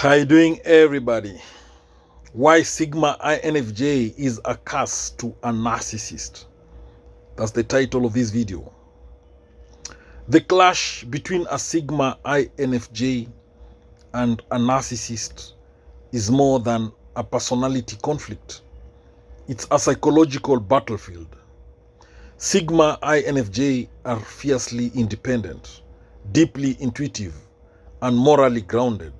How you doing, everybody? Why Sigma INFJ is a curse to a narcissist. That's the title of this video. The clash between a Sigma INFJ and a narcissist is more than a personality conflict. It's a psychological battlefield. Sigma INFJ are fiercely independent, deeply intuitive, and morally grounded.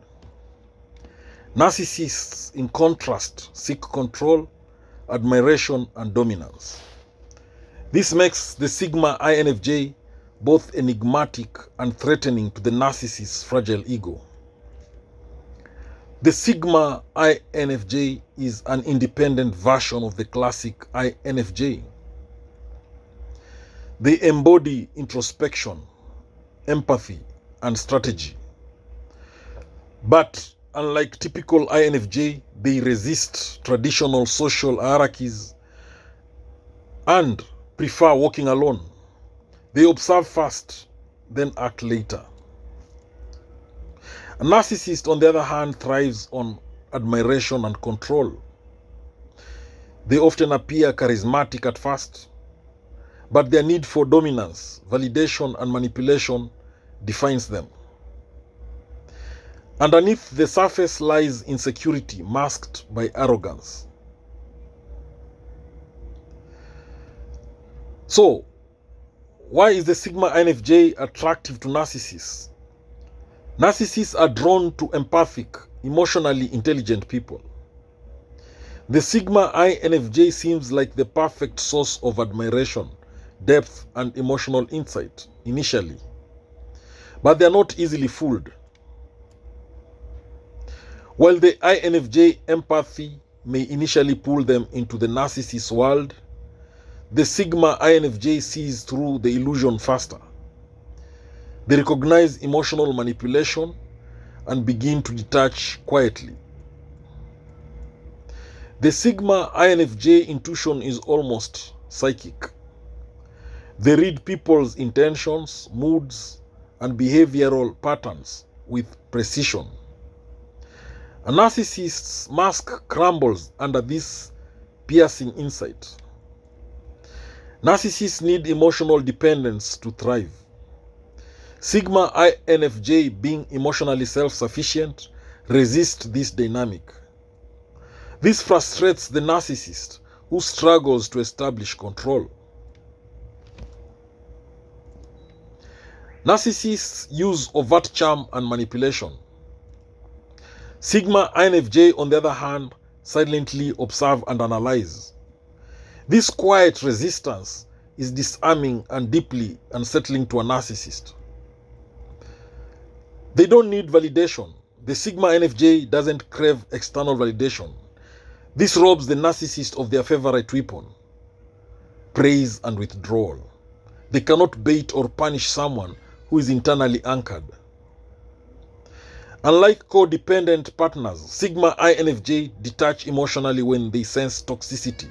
Narcissists, in contrast, seek control, admiration, and dominance. This makes the Sigma INFJ both enigmatic and threatening to the narcissist's fragile ego. The Sigma INFJ is an independent version of the classic INFJ. They embody introspection, empathy, and strategy. But unlike typical INFJ, they resist traditional social hierarchies and prefer walking alone. They observe first, then act later. A narcissist, on the other hand, thrives on admiration and control. They often appear charismatic at first, but their need for dominance, validation, and manipulation defines them. Underneath the surface lies insecurity masked by arrogance. So, why is the Sigma INFJ attractive to narcissists? Narcissists are drawn to empathic, emotionally intelligent people. The Sigma INFJ seems like the perfect source of admiration, depth, and emotional insight initially. But they are not easily fooled. While the INFJ empathy may initially pull them into the narcissist world, the Sigma INFJ sees through the illusion faster. They recognize emotional manipulation and begin to detach quietly. The Sigma INFJ intuition is almost psychic. They read people's intentions, moods, and behavioral patterns with precision. A narcissist's mask crumbles under this piercing insight. Narcissists need emotional dependence to thrive. Sigma INFJ, being emotionally self-sufficient, resist this dynamic. This frustrates the narcissist, who struggles to establish control. Narcissists use overt charm and manipulation. Sigma INFJ, on the other hand, silently observe and analyze. This quiet resistance is disarming and deeply unsettling to a narcissist. They don't need validation. The Sigma INFJ doesn't crave external validation. This robs the narcissist of their favorite weapon: praise and withdrawal. They cannot bait or punish someone who is internally anchored. Unlike codependent partners, Sigma INFJ detach emotionally when they sense toxicity.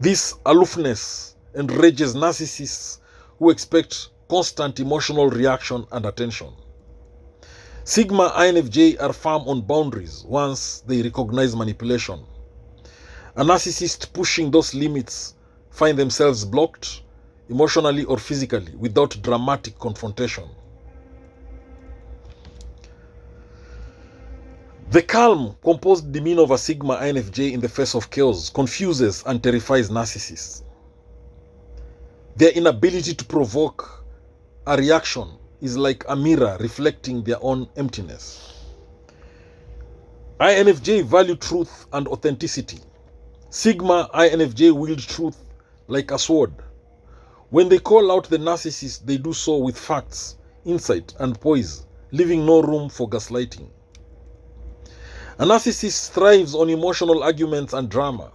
This aloofness enrages narcissists who expect constant emotional reaction and attention. Sigma INFJ are firm on boundaries once they recognize manipulation. A narcissist pushing those limits find themselves blocked, emotionally or physically, without dramatic confrontation. The calm, composed demeanor of a Sigma INFJ in the face of chaos confuses and terrifies narcissists. Their inability to provoke a reaction is like a mirror reflecting their own emptiness. INFJ value truth and authenticity. Sigma INFJ wield truth like a sword. When they call out the narcissist, they do so with facts, insight, and poise, leaving no room for gaslighting. A narcissist thrives on emotional arguments and drama.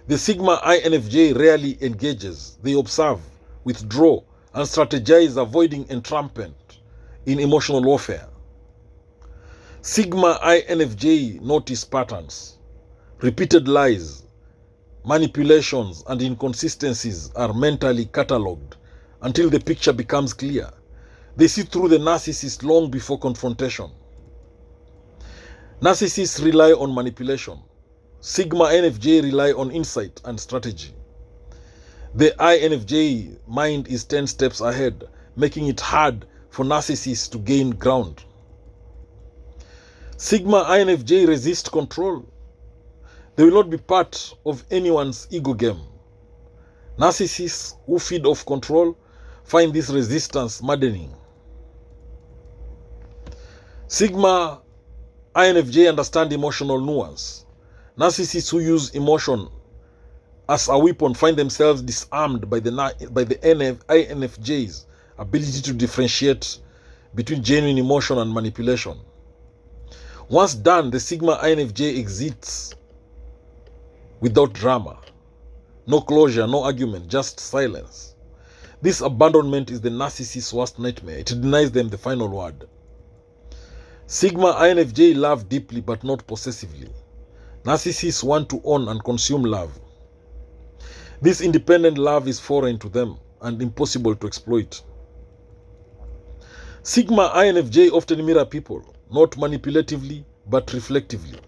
The Sigma INFJ rarely engages. They observe, withdraw, and strategize, avoiding entrapment in emotional warfare. Sigma INFJ notice patterns. Repeated lies, manipulations, and inconsistencies are mentally catalogued until the picture becomes clear. They see through the narcissist long before confrontation. Narcissists rely on manipulation. Sigma INFJ rely on insight and strategy. The INFJ mind is 10 steps ahead, making it hard for narcissists to gain ground. Sigma INFJ resist control. They will not be part of anyone's ego game. Narcissists who feed off control find this resistance maddening. Sigma INFJ understand emotional nuance. Narcissists who use emotion as a weapon find themselves disarmed by the INFJ's ability to differentiate between genuine emotion and manipulation. Once done, the Sigma INFJ exits without drama. No closure, no argument, just silence. This abandonment is the narcissist's worst nightmare. It denies them the final word. Sigma INFJ love deeply but not possessively. Narcissists want to own and consume love. This independent love is foreign to them and impossible to exploit. Sigma INFJ often mirror people, not manipulatively but reflectively.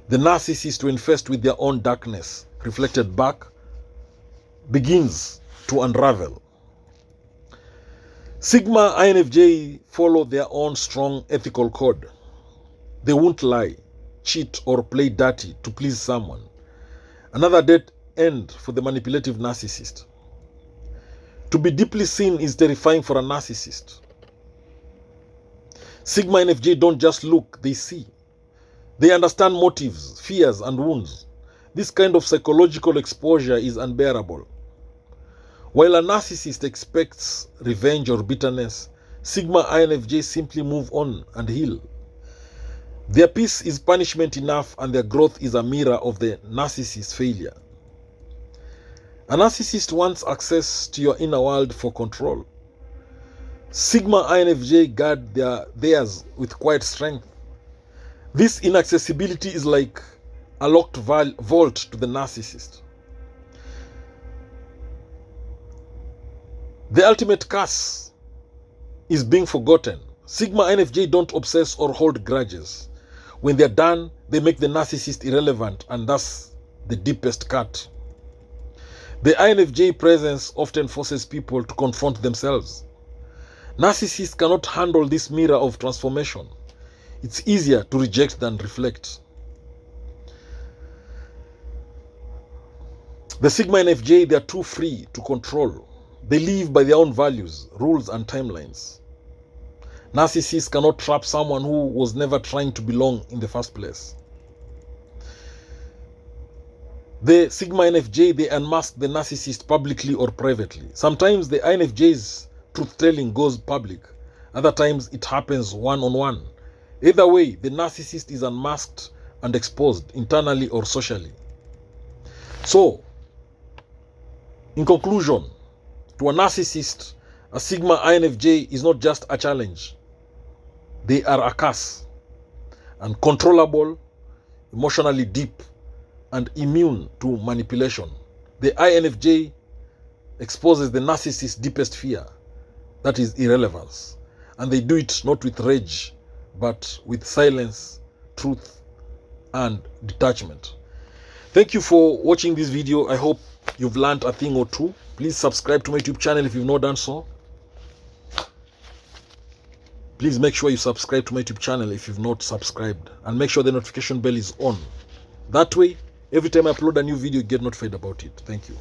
The narcissist, to infest with their own darkness, reflected back, begins to unravel. Sigma INFJ follow their own strong ethical code. They won't lie, cheat, or play dirty to please someone. Another dead end for the manipulative narcissist. To be deeply seen is terrifying for a narcissist. Sigma INFJ don't just look, they see. They understand motives, fears, and wounds. This kind of psychological exposure is unbearable. While a narcissist expects revenge or bitterness, Sigma INFJ simply move on and heal. Their peace is punishment enough, and their growth is a mirror of the narcissist's failure. A narcissist wants access to your inner world for control. Sigma INFJ guard theirs with quiet strength. This inaccessibility is like a locked vault to the narcissist. The ultimate curse is being forgotten. Sigma INFJ don't obsess or hold grudges. When they're done, they make the narcissist irrelevant, and thus the deepest cut. The INFJ presence often forces people to confront themselves. Narcissists cannot handle this mirror of transformation. It's easier to reject than reflect. The Sigma INFJ, they are too free to control. They live by their own values, rules, and timelines. Narcissists cannot trap someone who was never trying to belong in the first place. The Sigma INFJ, they unmask the narcissist publicly or privately. Sometimes the INFJ's truth-telling goes public. Other times it happens one-on-one. Either way, the narcissist is unmasked and exposed, internally or socially. So, in conclusion, to a narcissist, a Sigma INFJ is not just a challenge. They are a curse. Uncontrollable, emotionally deep, and immune to manipulation. The INFJ exposes the narcissist's deepest fear, that is irrelevance. And they do it not with rage, but with silence, truth, and detachment. Thank you for watching this video. I hope you've learned a thing or two. Please subscribe to my YouTube channel if you've not done so. Please make sure you subscribe to my YouTube channel if you've not subscribed. And make sure the notification bell is on. That way, every time I upload a new video, you get notified about it. Thank you.